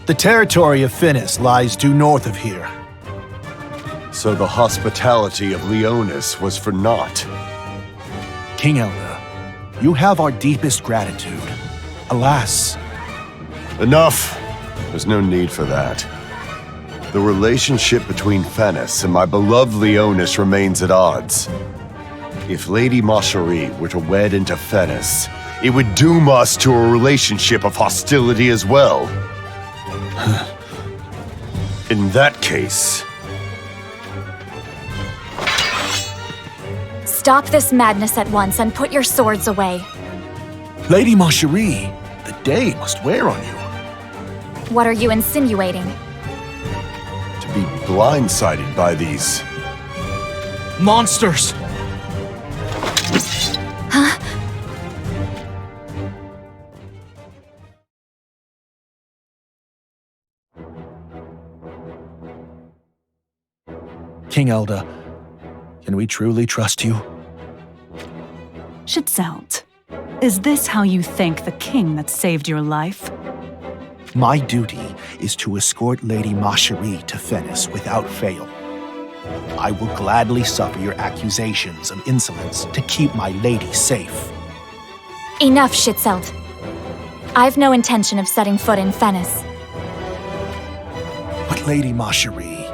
The territory of Finis lies due north of here. So the hospitality of Leonis was for naught. King Elda, you have our deepest gratitude. Alas. Enough! There's no need for that. The relationship between Finis and my beloved Leonis remains at odds. If Lady Marjorie were to wed into Finis, it would doom us to a relationship of hostility as well. In that case... Stop this madness at once and put your swords away. Lady Marjorie, the day must wear on you. What are you insinuating? To be blindsided by these... monsters! Huh? King Elda, can we truly trust you? Schitzelt, is this how you thank the king that saved your life? My duty is to escort Lady Marjorie to Finis without fail. I will gladly suffer your accusations of insolence to keep my lady safe. Enough, Schitzelt. I've no intention of setting foot in Finis. But Lady Marjorie,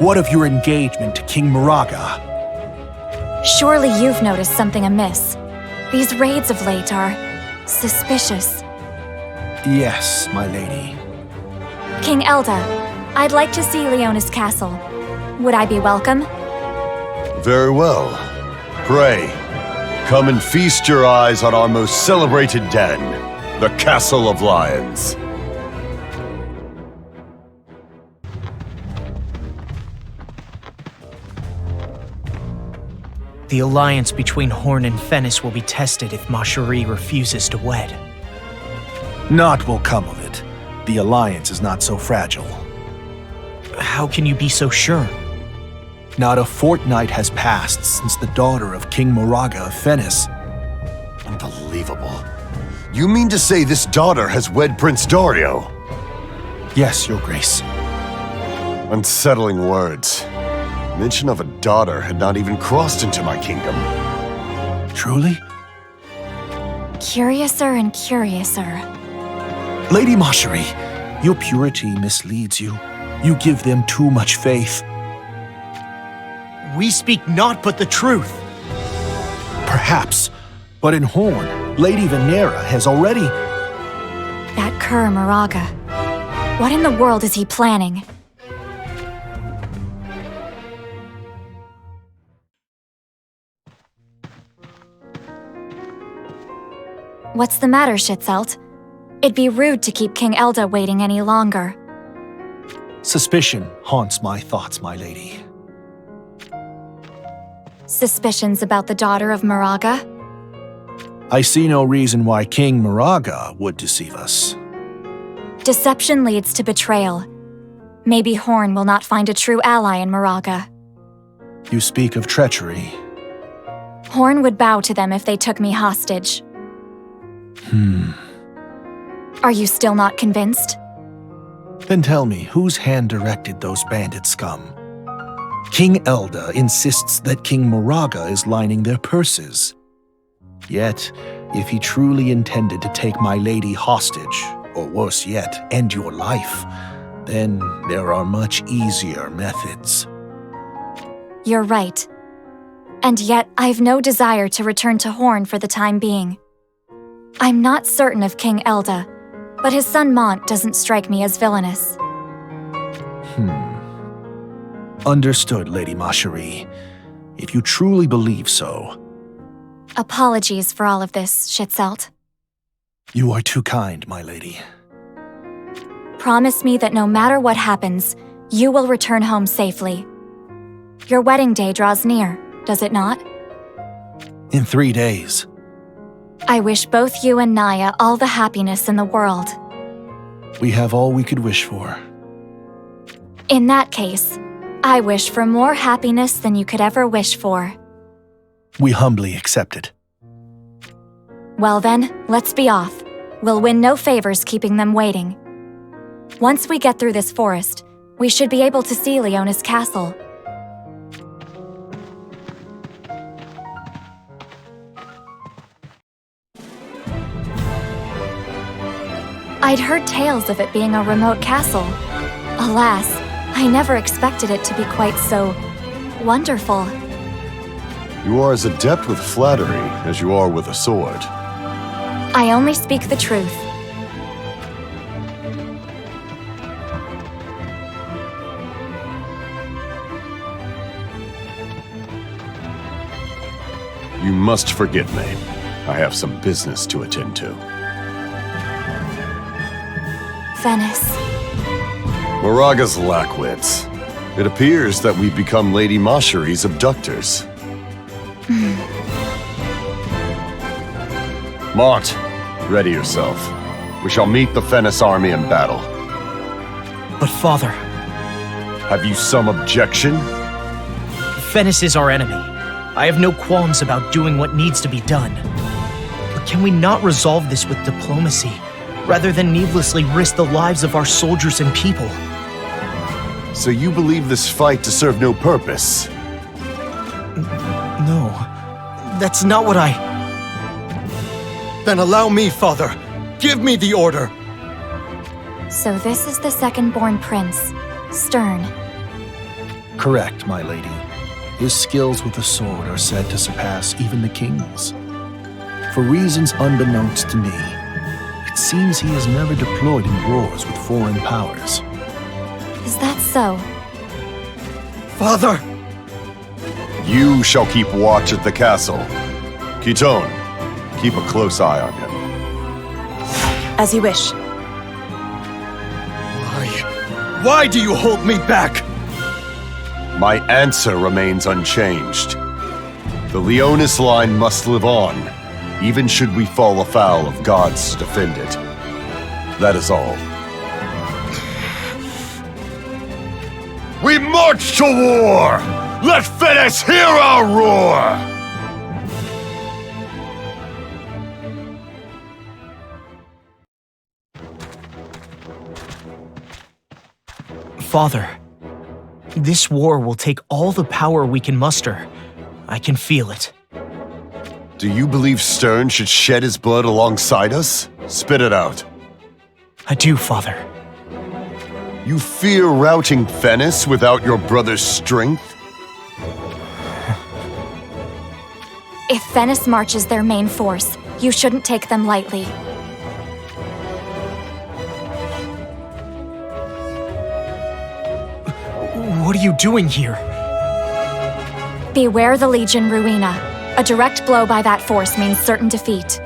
what of your engagement to King Moraga? Surely you've noticed something amiss. These raids of late are suspicious. Yes, my lady. King Elda, I'd like to see Leonis Castle. Would I be welcome? Very well. Pray, come and feast your eyes on our most celebrated den, the Castle of Lions. The alliance between Horn and Finis will be tested if Marjorie refuses to wed. Naught will come of it. The alliance is not so fragile. How can you be so sure? Not a fortnight has passed since the daughter of King Moraga of Finis. Unbelievable. You mean to say this daughter has wed Prince Dario? Yes, Your Grace. Unsettling words. Mention of a daughter had not even crossed into my kingdom. Truly? Curiouser and curiouser. Lady Marjorie, your purity misleads you. You give them too much faith. We speak naught but the truth. Perhaps, but in Horn, Lady Venera has already... That cur Moraga. What in the world is he planning? What's the matter, Schitzelt? It'd be rude to keep King Elda waiting any longer. Suspicion haunts my thoughts, my lady. Suspicions about the daughter of Moraga? I see no reason why King Moraga would deceive us. Deception leads to betrayal. Maybe Horn will not find a true ally in Moraga. You speak of treachery. Horn would bow to them if they took me hostage. Are you still not convinced? Then tell me, whose hand directed those bandit scum? King Elda insists that King Moraga is lining their purses. Yet, if he truly intended to take my lady hostage, or worse yet, end your life, then there are much easier methods. You're right. And yet, I've no desire to return to Horn for the time being. I'm not certain of King Elda, but his son Mont doesn't strike me as villainous. Understood, Lady Marjorie. If you truly believe so. Apologies for all of this, Schitzelt. You are too kind, my lady. Promise me that no matter what happens, you will return home safely. Your wedding day draws near, does it not? In 3 days. I wish both you and Naya all the happiness in the world. We have all we could wish for. In that case, I wish for more happiness than you could ever wish for. We humbly accept it. Well then, let's be off. We'll win no favors keeping them waiting. Once we get through this forest, we should be able to see Leonis Castle. I'd heard tales of it being a remote castle. Alas, I never expected it to be quite so wonderful. You are as adept with flattery as you are with a sword. I only speak the truth. You must forgive me. I have some business to attend to. Venice. Moraga's lack wits. It appears that we've become Lady Mashari's abductors. Mont, ready yourself. We shall meet the Venice army in battle. But father, Have you some objection? Venice is our enemy. I have no qualms about doing what needs to be done. But can we not resolve this with diplomacy, rather than needlessly risk the lives of our soldiers and people? So you believe this fight to serve no purpose? No, that's not what I... Then allow me, father. Give me the order. So this is the second-born prince, Sterne. Correct, my lady. His skills with the sword are said to surpass even the king's. For reasons unbeknownst to me, it seems he has never deployed in wars with foreign powers. Is that so? Father! You shall keep watch at the castle. Kiton, keep a close eye on him. As you wish. Why do you hold me back? My answer remains unchanged. The Leonis line must live on, even should we fall afoul of gods to defend it. That is all. We march to war! Let Venice hear our roar! Father, this war will take all the power we can muster. I can feel it. Do you believe Sterne should shed his blood alongside us? Spit it out. I do, Father. You fear routing Venice without your brother's strength? If Venice marches their main force, you shouldn't take them lightly. What are you doing here? Beware the Legion Ruina. A direct blow by that force means certain defeat.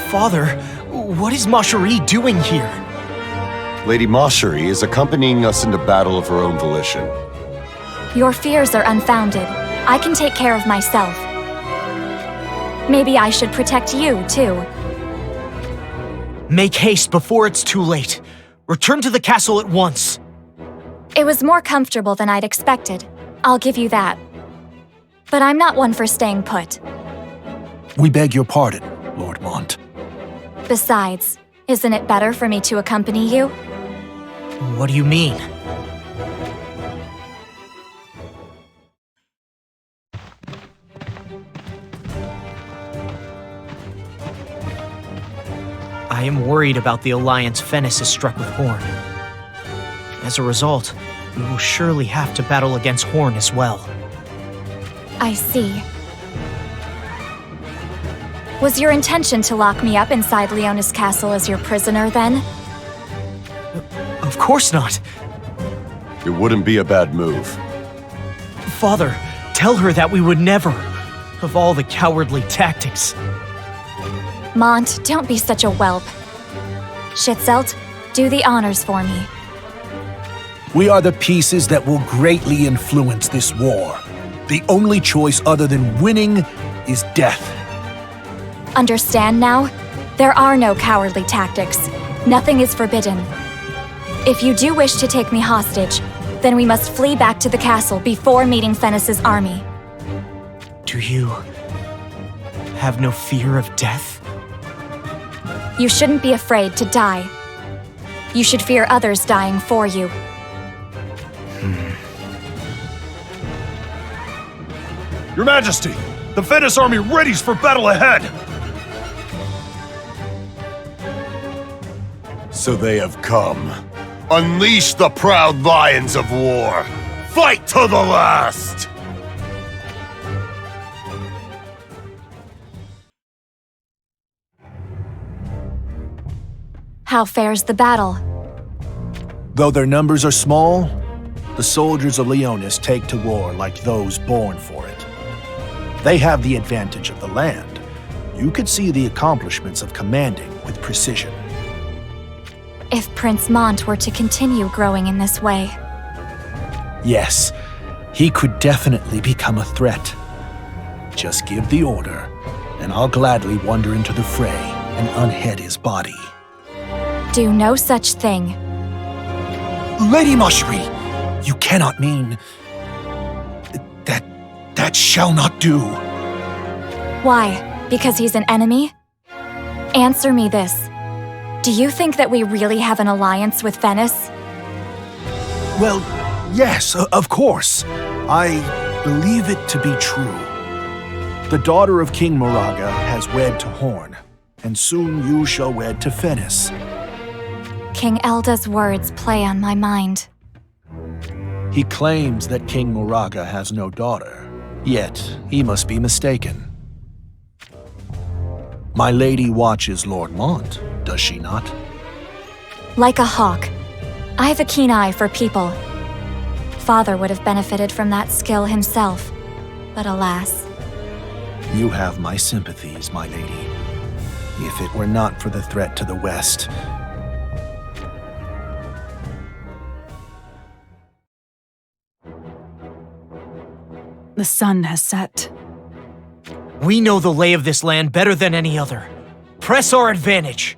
Father, what is Mashari doing here? Lady Mashari is accompanying us into battle of her own volition. Your fears are unfounded. I can take care of myself. Maybe I should protect you, too. Make haste before it's too late. Return to the castle at once. It was more comfortable than I'd expected. I'll give you that. But I'm not one for staying put. We beg your pardon, Lord Mont. Besides, isn't it better for me to accompany you? What do you mean? I am worried about the alliance Venice has struck with Horn. As a result, we will surely have to battle against Horn as well. I see. Was your intention to lock me up inside Leonis Castle as your prisoner, then? Of course not. It wouldn't be a bad move. Father, tell her that we would never. Of all the cowardly tactics. Mont, don't be such a whelp. Schitzelt, do the honors for me. We are the pieces that will greatly influence this war. The only choice other than winning is death. Understand now? There are no cowardly tactics. Nothing is forbidden. If you do wish to take me hostage, then we must flee back to the castle before meeting Venice's army. Do you have no fear of death? You shouldn't be afraid to die. You should fear others dying for you. Your Majesty, the Venice army readies for battle ahead! So they have come. Unleash the proud lions of war! Fight to the last! How fares the battle? Though their numbers are small, the soldiers of Leonis take to war like those born for it. They have the advantage of the land. You could see the accomplishments of commanding with precision. If Prince Mont were to continue growing in this way. Yes, he could definitely become a threat. Just give the order, and I'll gladly wander into the fray and unhead his body. Do no such thing. Lady Marjorie, you cannot mean... That shall not do. Why? Because he's an enemy? Answer me this. Do you think that we really have an alliance with Venice? Well, yes, of course. I believe it to be true. The daughter of King Moraga has wed to Horn, and soon you shall wed to Venice. King Elda's words play on my mind. He claims that King Moraga has no daughter, yet he must be mistaken. My lady watches Lord Mont, does she not? Like a hawk. I have a keen eye for people. Father would have benefited from that skill himself, but alas. You have my sympathies, my lady. If it were not for the threat to the west... The sun has set. We know the lay of this land better than any other. Press our advantage.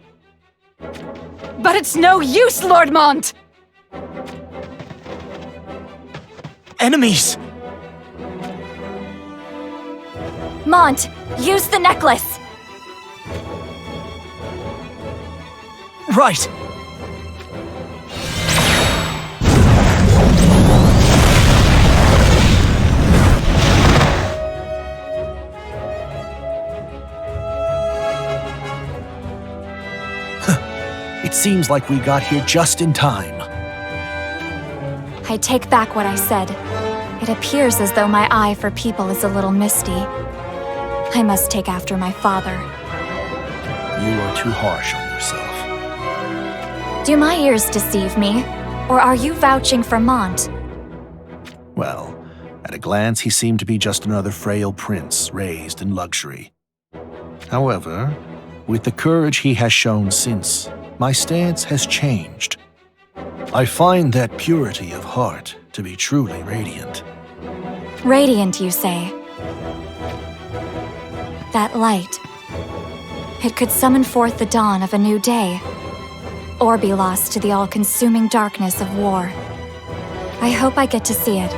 But it's no use, Lord Mont! Enemies! Mont, use the necklace! Right! It seems like we got here just in time. I take back what I said. It appears as though my eye for people is a little misty. I must take after my father. You are too harsh on yourself. Do my ears deceive me? Or are you vouching for Mont? Well, at a glance he seemed to be just another frail prince raised in luxury. However, with the courage he has shown since, my stance has changed. I find that purity of heart to be truly radiant. Radiant, you say? That light. It could summon forth the dawn of a new day, or be lost to the all-consuming darkness of war. I hope I get to see it,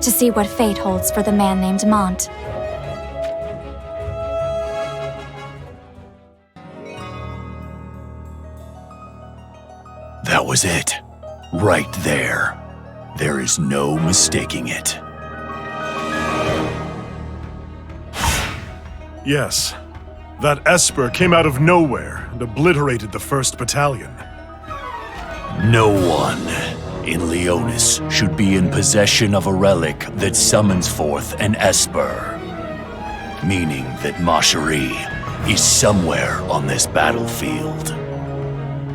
to see what fate holds for the man named Mont. That was it. Right there. There is no mistaking it. Yes. That Esper came out of nowhere and obliterated the 1st Battalion. No one in Leonis should be in possession of a relic that summons forth an Esper. Meaning that Marjorie is somewhere on this battlefield.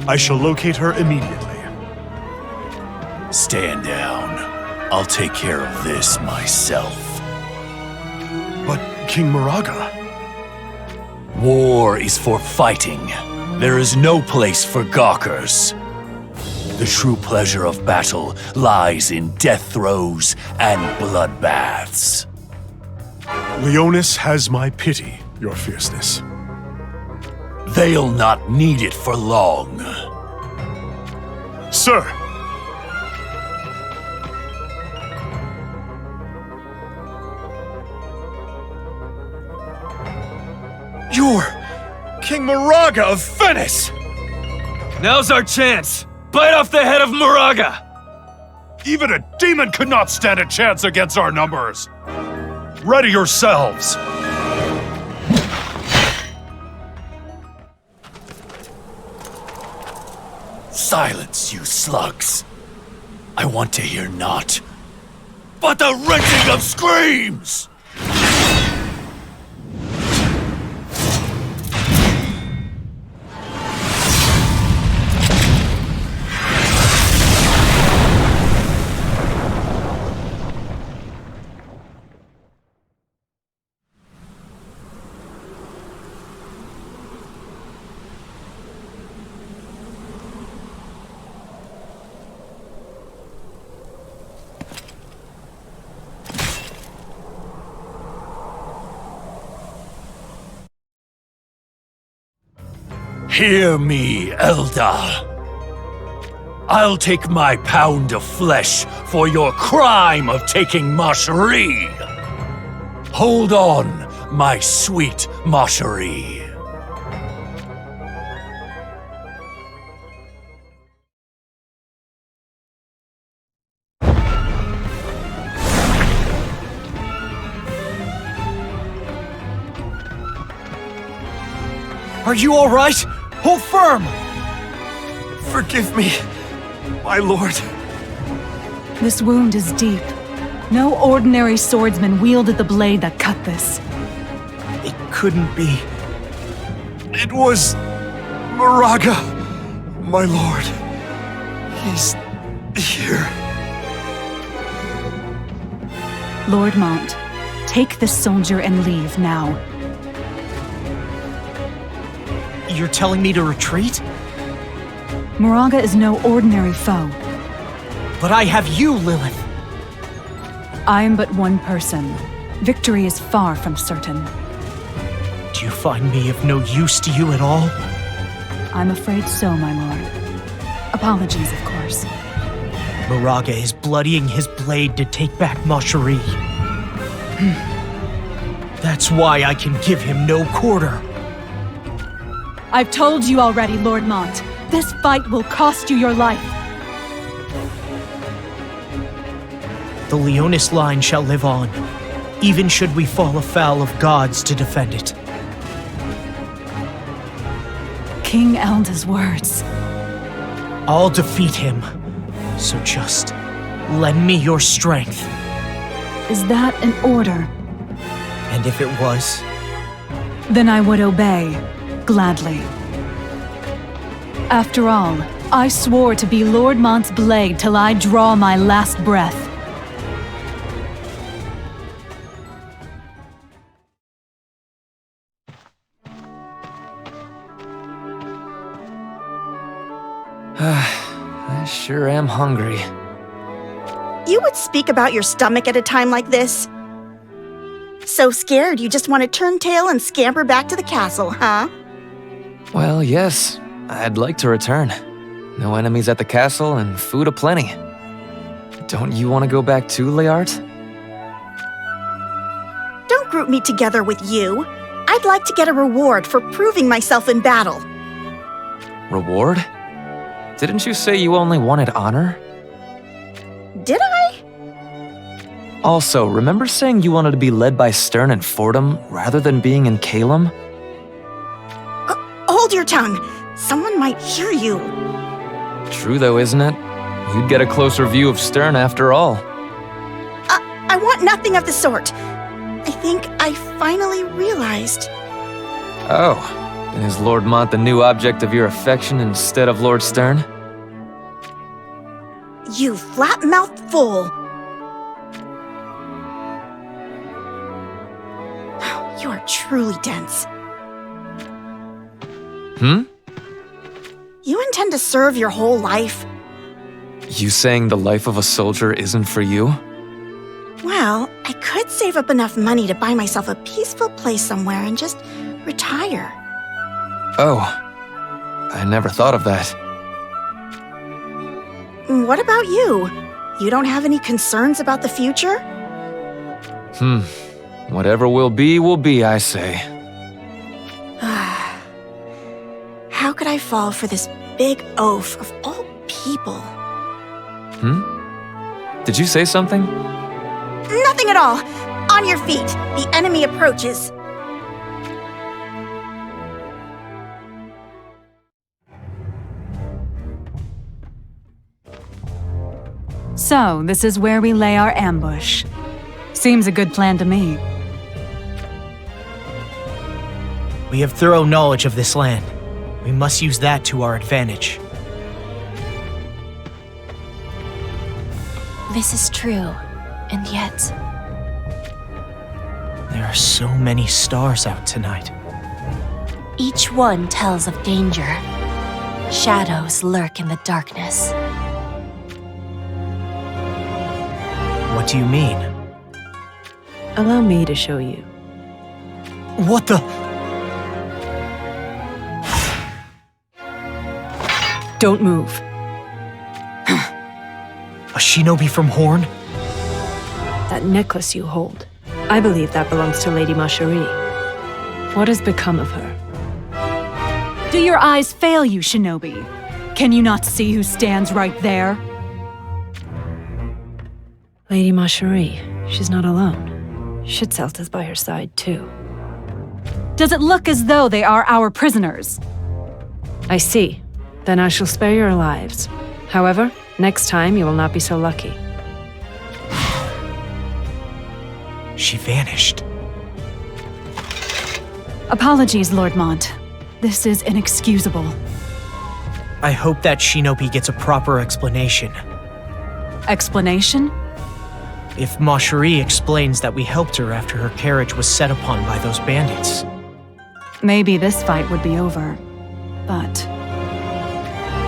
I shall locate her immediately. Stand down. I'll take care of this myself. But King Moraga... War is for fighting. There is no place for gawkers. The true pleasure of battle lies in death throes and bloodbaths. Leonis has my pity, your fierceness. They'll not need it for long. Sir! You're King Moraga of Venice! Now's our chance! Bite off the head of Moraga! Even a demon could not stand a chance against our numbers! Ready yourselves! Silence, you slugs. I want to hear naught but the wrenching of screams! Hear me, Elda. I'll take my pound of flesh for your crime of taking Marcherie. Hold on, my sweet Marcherie. Are you all right? Hold firm! Forgive me, my lord. This wound is deep. No ordinary swordsman wielded the blade that cut this. It couldn't be. It was Moraga, my lord. He's here. Lord Mont, take this soldier and leave now. You're telling me to retreat? Moraga is no ordinary foe. But I have you, Lilith. I am but one person. Victory is far from certain. Do you find me of no use to you at all? I'm afraid so, my lord. Apologies, of course. Moraga is bloodying his blade to take back Marcherie. That's why I can give him no quarter. I've told you already, Lord Mont. This fight will cost you your life. The Leonis line shall live on, even should we fall afoul of gods to defend it. King Elda's words. I'll defeat him, so just lend me your strength. Is that an order? And if it was? Then I would obey, gladly. After all, I swore to be Lord Mont's blade till I draw my last breath. I sure am hungry. You would speak about your stomach at a time like this? So scared you just want to turn tail and scamper back to the castle, huh? Well, yes. I'd like to return. No enemies at the castle and food aplenty. Don't you want to go back too, Leart? Don't group me together with you. I'd like to get a reward for proving myself in battle. Reward? Didn't you say you only wanted honor? Did I? Also, remember saying you wanted to be led by Sterne and Fordham rather than being in Calum? Hold your tongue. Someone might hear you. True though, isn't it? You'd get a closer view of Sterne after all. I want nothing of the sort. I think I finally realized. Oh, and is Lord Mont the new object of your affection instead of Lord Sterne? You flat-mouthed fool. You are truly dense. You intend to serve your whole life? You saying the life of a soldier isn't for you? Well, I could save up enough money to buy myself a peaceful place somewhere and just retire. Oh, I never thought of that. What about you? You don't have any concerns about the future? Whatever will be, I say. How could I fall for this big oaf of all people. Did you say something? Nothing at all. On your feet. The enemy approaches. So, this is where we lay our ambush. Seems a good plan to me. We have thorough knowledge of this land. We must use that to our advantage. This is true, and yet... There are so many stars out tonight. Each one tells of danger. Shadows lurk in the darkness. What do you mean? Allow me to show you. What the? Don't move. A shinobi from Horn? That necklace you hold. I believe that belongs to Lady Macherie. What has become of her? Do your eyes fail you, shinobi? Can you not see who stands right there? Lady Macherie. She's not alone. Schützelt is by her side, too. Does it look as though they are our prisoners? I see. Then I shall spare your lives. However, next time you will not be so lucky. She vanished. Apologies, Lord Mont. This is inexcusable. I hope that shinobi gets a proper explanation. Explanation? If Macherie explains that we helped her after her carriage was set upon by those bandits. Maybe this fight would be over. But...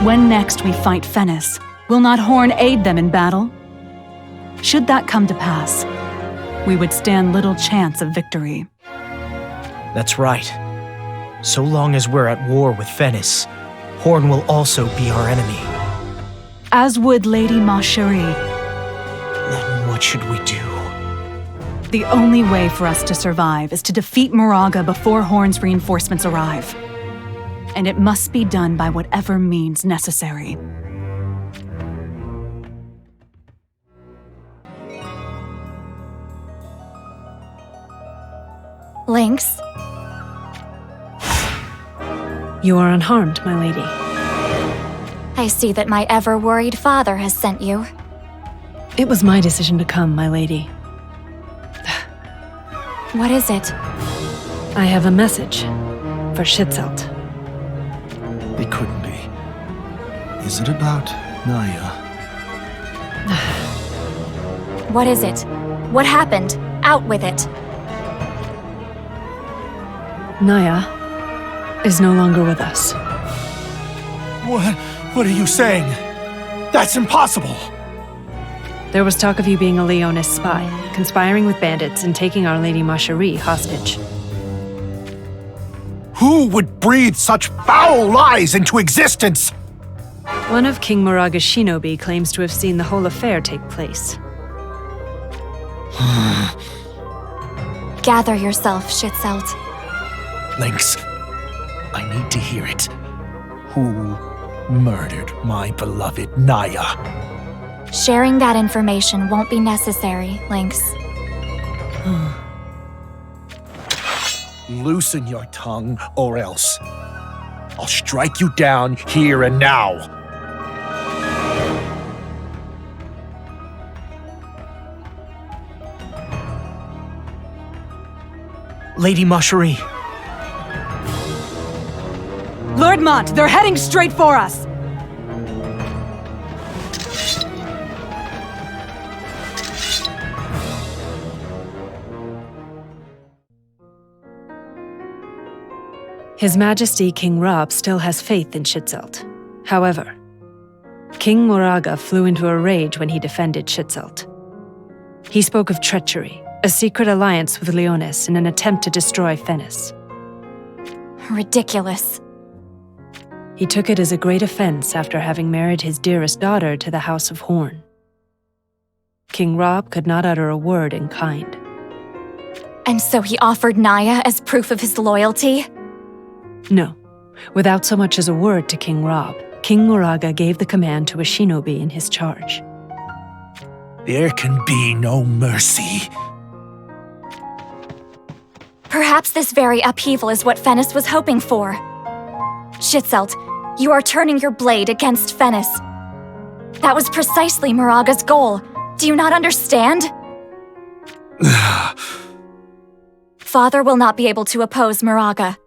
when next we fight Fennis, will not Horn aid them in battle? Should that come to pass, we would stand little chance of victory. That's right. So long as we're at war with Fennis, Horn will also be our enemy. As would Lady Macherie. Then what should we do? The only way for us to survive is to defeat Moraga before Horn's reinforcements arrive. And it must be done by whatever means necessary. Lynx? You are unharmed, my lady. I see that my ever-worried father has sent you. It was my decision to come, my lady. What is it? I have a message for Schützelt. It couldn't be. Is it about Naya? What is it? What happened? Out with it. Naya is no longer with us. What are you saying? That's impossible! There was talk of you being a Leonis spy, conspiring with bandits and taking Our Lady Macherie hostage. Who would breathe such foul lies into existence? One of King Moraga's shinobi claims to have seen the whole affair take place. Gather yourself, Schützelt. Lynx, I need to hear it. Who murdered my beloved Naya? Sharing that information won't be necessary, Lynx. Loosen your tongue, or else I'll strike you down here and now. Lady Macherie. Lord Mont, they're heading straight for us! His Majesty King Rob still has faith in Schützelt. However, King Moraga flew into a rage when he defended Schützelt. He spoke of treachery, a secret alliance with Leonis in an attempt to destroy Fennis. Ridiculous. He took it as a great offense after having married his dearest daughter to the House of Horn. King Rob could not utter a word in kind. And so he offered Naya as proof of his loyalty? No. Without so much as a word to King Rob, King Moraga gave the command to a shinobi in his charge. There can be no mercy. Perhaps this very upheaval is what Fennis was hoping for. Shitselt, you are turning your blade against Fennis. That was precisely Moraga's goal. Do you not understand? Father will not be able to oppose Moraga.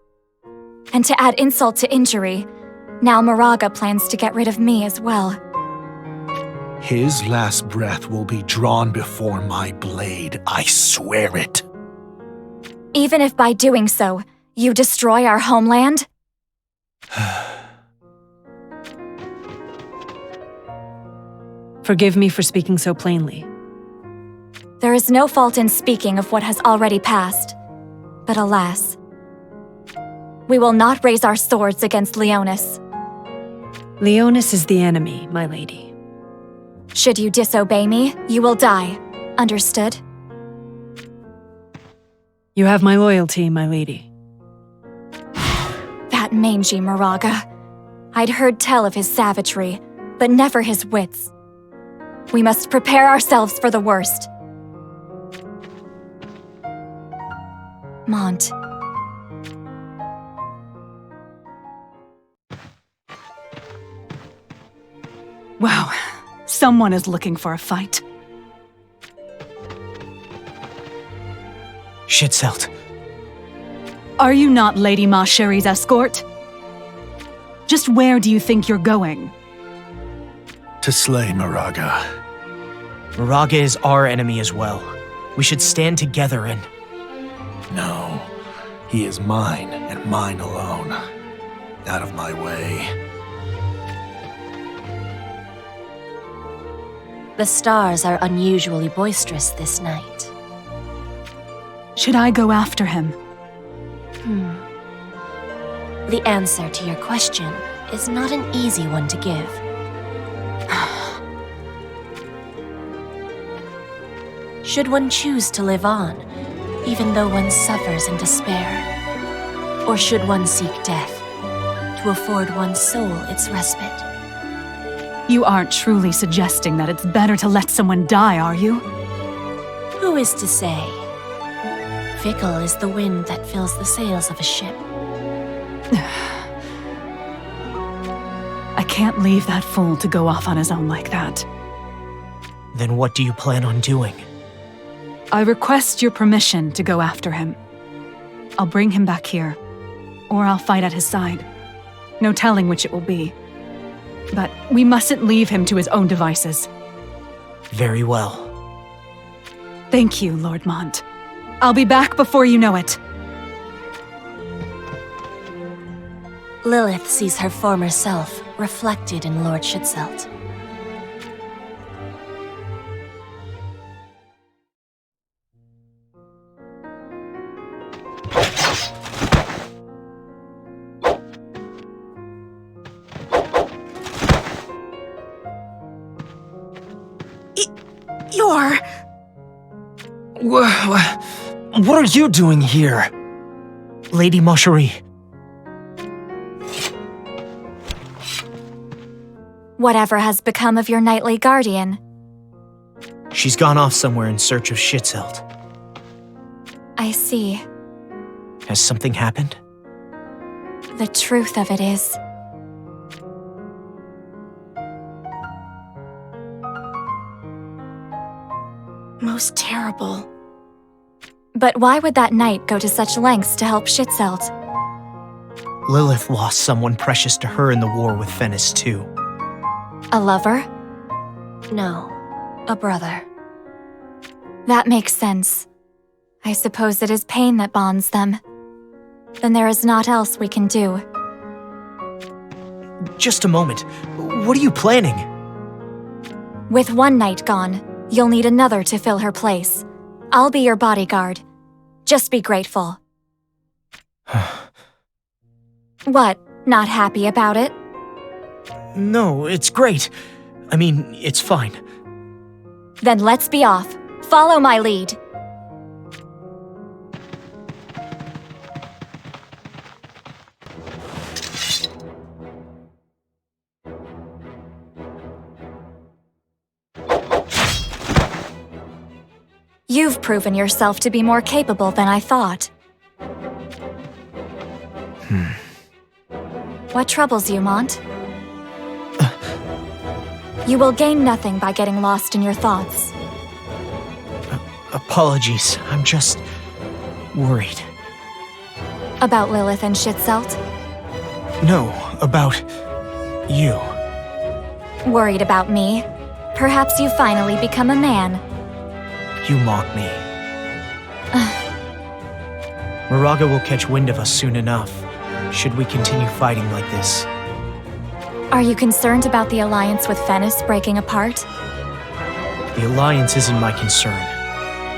And to add insult to injury, now Moraga plans to get rid of me as well. His last breath will be drawn before my blade, I swear it. Even if by doing so, you destroy our homeland? Forgive me for speaking so plainly. There is no fault in speaking of what has already passed. But alas, we will not raise our swords against Leonis. Leonis is the enemy, my lady. Should you disobey me, you will die. Understood? You have my loyalty, my lady. That mangy Moraga. I'd heard tell of his savagery, but never his wits. We must prepare ourselves for the worst. Mont. Wow, someone is looking for a fight. Shitselt. Are you not Lady Ma Cheri's escort? Just where do you think you're going? To slay Moraga. Moraga is our enemy as well. We should stand together and... No, he is mine and mine alone. Out of my way. The stars are unusually boisterous this night. Should I go after him? The answer to your question is not an easy one to give. Should one choose to live on, even though one suffers in despair? Or should one seek death, to afford one's soul its respite? You aren't truly suggesting that it's better to let someone die, are you? Who is to say? Fickle is the wind that fills the sails of a ship. I can't leave that fool to go off on his own like that. Then what do you plan on doing? I request your permission to go after him. I'll bring him back here, or I'll fight at his side. No telling which it will be. But we mustn't leave him to his own devices. Very well. Thank you, Lord Mont. I'll be back before you know it. Lilith sees her former self reflected in Lord Shitselt. You're... What are you doing here? Lady Ma Cheri. Whatever has become of your knightly guardian? She's gone off somewhere in search of Shitselt. I see. Has something happened? The truth of it is... most terrible. But why would that knight go to such lengths to help Shitselt? Lilith lost someone precious to her in the war with Fennis too. A lover? No, a brother. That makes sense. I suppose it is pain that bonds them. Then there is naught else we can do. Just a moment. What are you planning? With one knight gone, you'll need another to fill her place. I'll be your bodyguard. Just be grateful. What? Not happy about it? No, it's great. I mean, it's fine. Then let's be off. Follow my lead. You've proven yourself to be more capable than I thought. What troubles you, Mont? You will gain nothing by getting lost in your thoughts. Apologies, I'm just worried. About Lilith and Schützelt? No, about you. Worried about me? Perhaps you finally become a man. You mock me. Moraga will catch wind of us soon enough, should we continue fighting like this. Are you concerned about the alliance with Venice breaking apart? The alliance isn't my concern,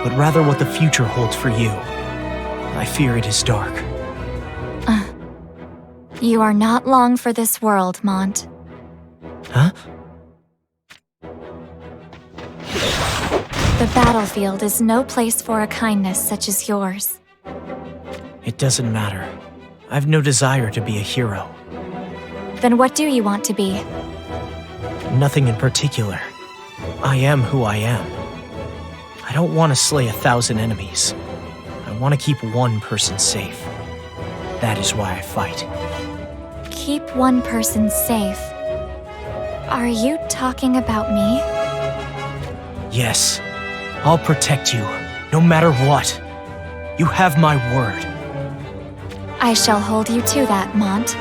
but rather what the future holds for you. I fear it is dark. You are not long for this world, Mont. Huh? The battlefield is no place for a kindness such as yours. It doesn't matter. I've no desire to be a hero. Then what do you want to be? Nothing in particular. I am who I am. I don't want to slay 1,000 enemies. I want to keep one person safe. That is why I fight. Keep one person safe. Are you talking about me? Yes. I'll protect you, no matter what. You have my word. I shall hold you to that, Mont.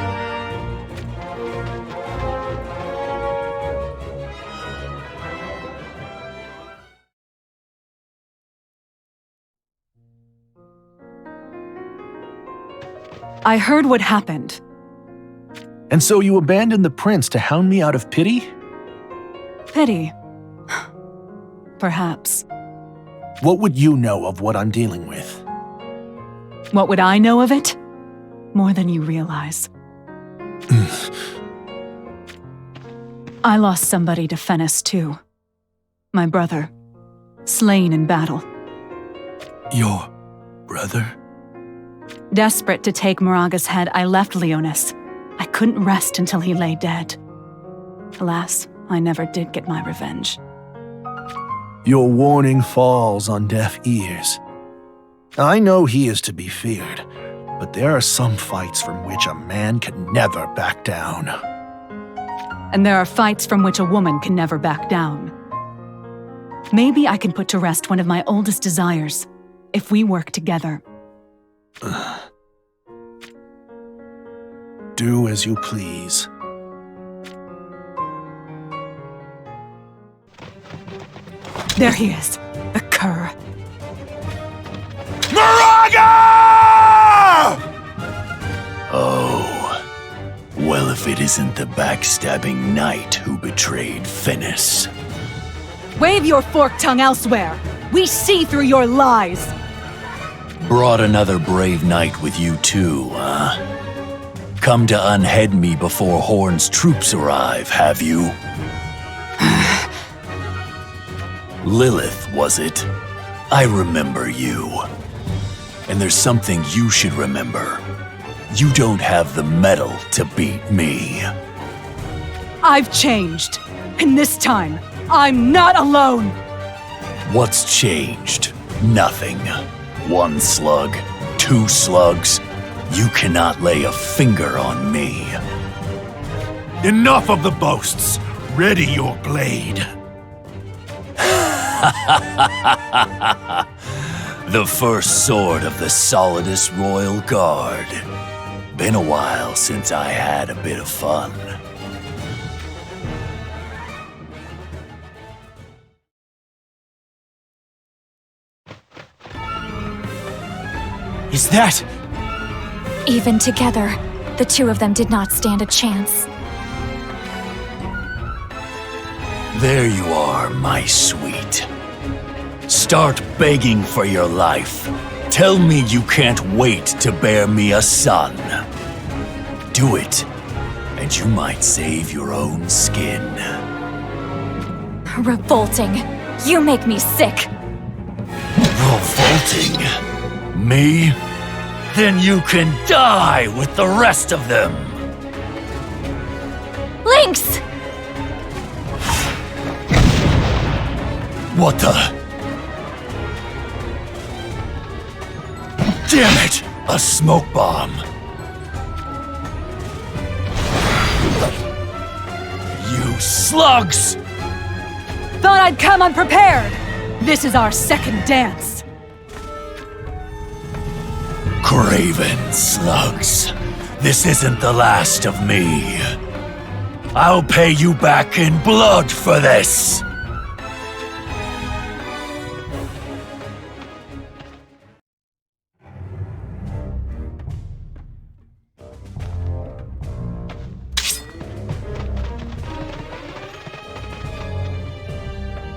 I heard what happened. And so you abandoned the prince to hound me out of pity? Pity. Perhaps. What would you know of what I'm dealing with? What would I know of it? More than you realize. I lost somebody to Venice too. My brother. Slain in battle. Your brother? Desperate to take Moraga's head, I left Leonis. I couldn't rest until he lay dead. Alas, I never did get my revenge. Your warning falls on deaf ears. I know he is to be feared, but there are some fights from which a man can never back down. And there are fights from which a woman can never back down. Maybe I can put to rest one of my oldest desires, if we work together. Do as you please. There he is, the cur. Moraga! Oh. Well, if it isn't the backstabbing knight who betrayed Venice. Wave your forked tongue elsewhere! We see through your lies! Brought another brave knight with you too, huh? Come to unhead me before Horn's troops arrive, have you? Lilith, was it? I remember you. And there's something you should remember. You don't have the mettle to beat me. I've changed. And this time, I'm not alone! What's changed? Nothing. 1 slug, 2 slugs. You cannot lay a finger on me. Enough of the boasts. Ready your blade. The first sword of the solidest royal guard. Been a while since I had a bit of fun. Is that? Even together, the two of them did not stand a chance. There you are, my sweet. Start begging for your life. Tell me you can't wait to bear me a son. Do it, and you might save your own skin. Revolting. You make me sick. Revolting? Me? Then you can die with the rest of them! Lynx! What the? Damn it! A smoke bomb. You slugs! Thought I'd come unprepared! This is our second dance. Craven slugs. This isn't the last of me. I'll pay you back in blood for this!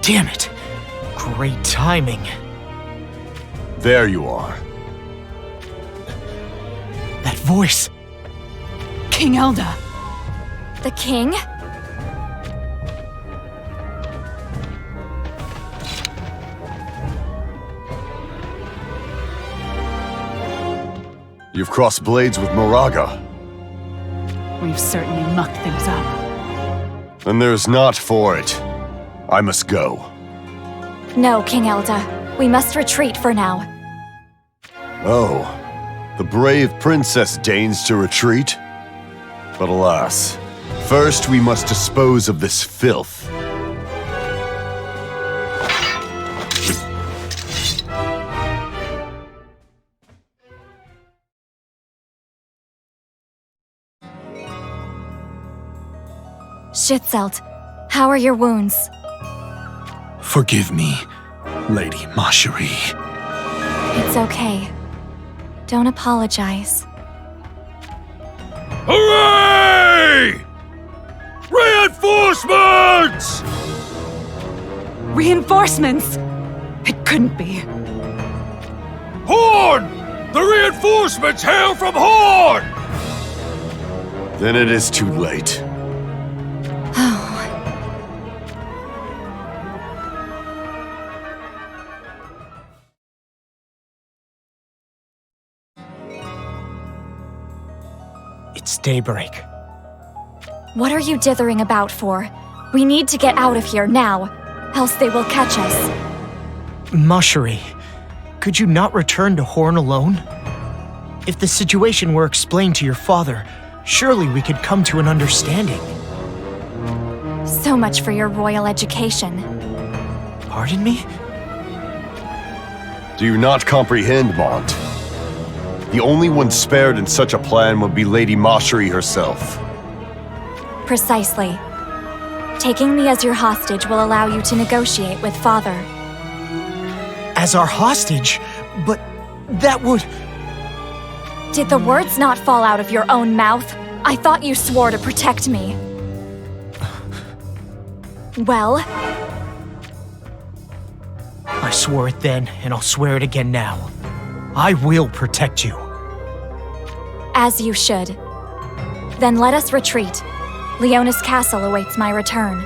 Damn it! Great timing. There you are. That voice! King Elda! The king? You've crossed blades with Moraga. We've certainly mucked things up. And there's not for it. I must go. No, King Elda. We must retreat for now. Oh, the brave princess deigns to retreat? But alas, first we must dispose of this filth. Schützelt, how are your wounds? Forgive me, Lady Marjorie. It's okay. Don't apologize. Hooray! Reinforcements! Reinforcements? It couldn't be. Horn! The reinforcements hail from Horn! Then it is too late. It's daybreak. What are you dithering about for? We need to get out of here now, else they will catch us. Marjorie, could you not return to Horn alone? If the situation were explained to your father, surely we could come to an understanding. So much for your royal education. Pardon me? Do you not comprehend, Mont? The only one spared in such a plan would be Lady Marjorie herself. Precisely. Taking me as your hostage will allow you to negotiate with father. As our hostage? But that would... Did the words not fall out of your own mouth? I thought you swore to protect me. Well? I swore it then, and I'll swear it again now. I will protect you. As you should. Then let us retreat. Leonis Castle awaits my return.